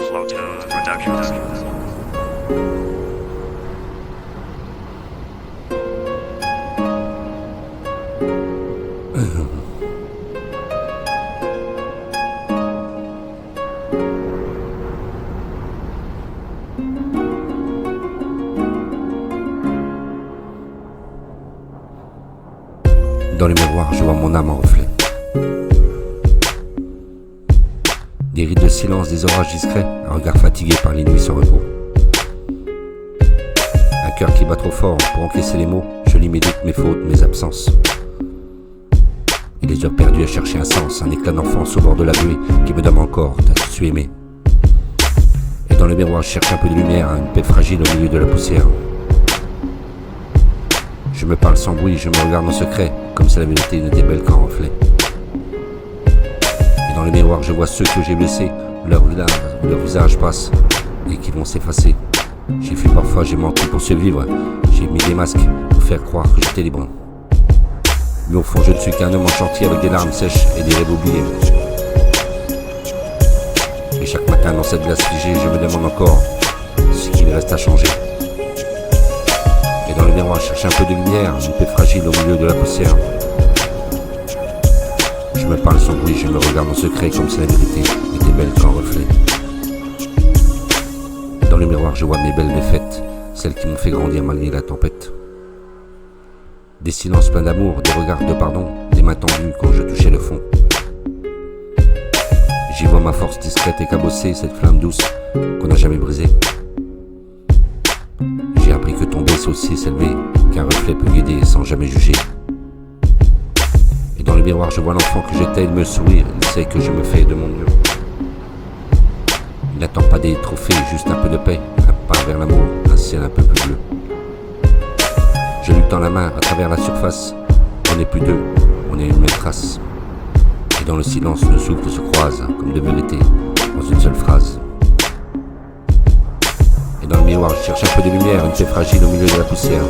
Slow Tunes Productions. Dans le miroir, je vois mon âme en reflet. Des rides de silence, des orages discrets, un regard fatigué par les nuits sans repos. Un cœur qui bat trop fort pour encaisser les mots, je lis mes doutes, mes fautes, mes absences. Et les heures perdues à chercher un sens, un éclat d'enfance au bord de la buée qui me donne encore, t'as su aimer. Et dans le miroir, je cherche un peu de lumière, une paix fragile au milieu de la poussière. Je me parle sans bruit, je me regarde en secret, comme si la vérité n'était belle qu'en reflet. Et dans le miroir, je vois ceux que j'ai blessés, leur visage passe et qui vont s'effacer. J'ai fui parfois, j'ai menti pour survivre, j'ai mis des masques pour faire croire que j'étais libre. Mais au fond, je ne suis qu'un homme en chantier avec des larmes sèches et des rêves oubliés. Et chaque matin dans cette glace figée, je me demande encore ce qu'il reste à changer. Et dans le miroir, je cherche un peu de lumière, une paix fragile au milieu de la poussière. Je me parle sans bruit, je me regarde en secret comme si la vérité était belle qu'en reflet. Dans le miroir, je vois mes belles défaites, celles qui m'ont fait grandir malgré la tempête. Des silences pleins d'amour, des regards de pardon, des mains tendues quand je touchais le fond. J'y vois ma force discrète et cabossée, cette flamme douce qu'on n'a jamais brisée. J'ai appris que tomber c'est aussi s'élever, qu'un reflet peut guider sans jamais juger. Et dans le miroir, je vois l'enfant que j'étais, il me sourire, il sait que je me fais de mon mieux. Il n'attend pas des trophées, juste un peu de paix, un pas vers l'amour, un ciel un peu plus bleu. Je lui tends la main à travers la surface, on n'est plus deux, on est une même trace. Et dans le silence, nos souffles se croisent, comme de vérité, dans une seule phrase. Et dans le miroir, je cherche un peu de lumière, une paix fragile au milieu de la poussière.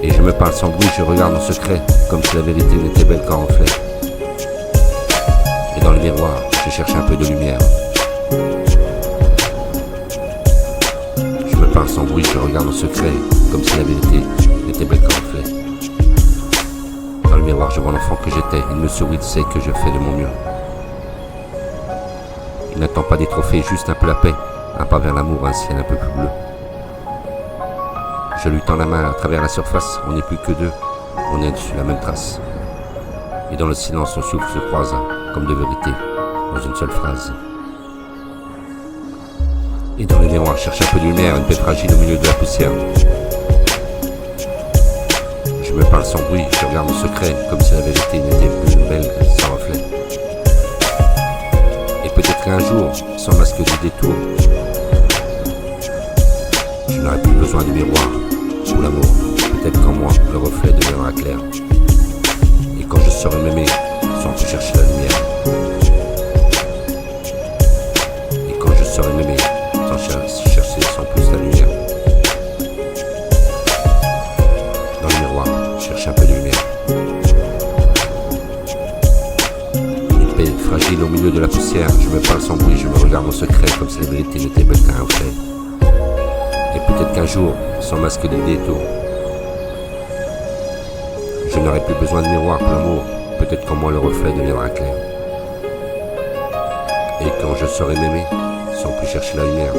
Et je me parle sans bruit, je regarde en secret, comme si la vérité n'était belle qu'en reflet. Et dans le miroir, je cherche un peu de lumière. Je me parle sans bruit, je regarde en secret, comme si la vérité n'était belle qu'en reflet. Dans le miroir, je vois l'enfant que j'étais, il me sourit, il sait que je fais de mon mieux. Il n'attend pas des trophées, juste un peu la paix, un pas vers l'amour, un ciel un peu plus bleu. Je lui tends la main à travers la surface, on n'est plus que deux, on est sur la même trace. Et dans le silence, nos souffles se croisent, comme de vérité, dans une seule phrase. Et dans le miroir, je cherche un peu de lumière, une paix fragile au milieu de la poussière. Je me parle sans bruit, je regarde en secret, comme si la vérité n'était plus belle sans reflet. Et peut-être qu'un jour, sans masque de détour, je n'aurai plus besoin du miroir pour l'amour. Peut-être qu'en moi, le reflet deviendra clair. Et quand je saurai m'aimer, sans plus chercher la lumière. Et quand je saurai m'aimer, sans chercher sans plus la lumière. Dans le miroir, je cherche un peu de lumière. Une paix fragile au milieu de la poussière, je me parle sans bruit, je me regarde en secret, comme si la vérité n'était belle qu'un reflet. Et peut-être qu'un jour, sans masque de détour, je n'aurai plus besoin de miroir pour l'amour. Peut-être qu'en moi le reflet deviendra clair. Et quand je saurai m'aimer, sans plus chercher la lumière,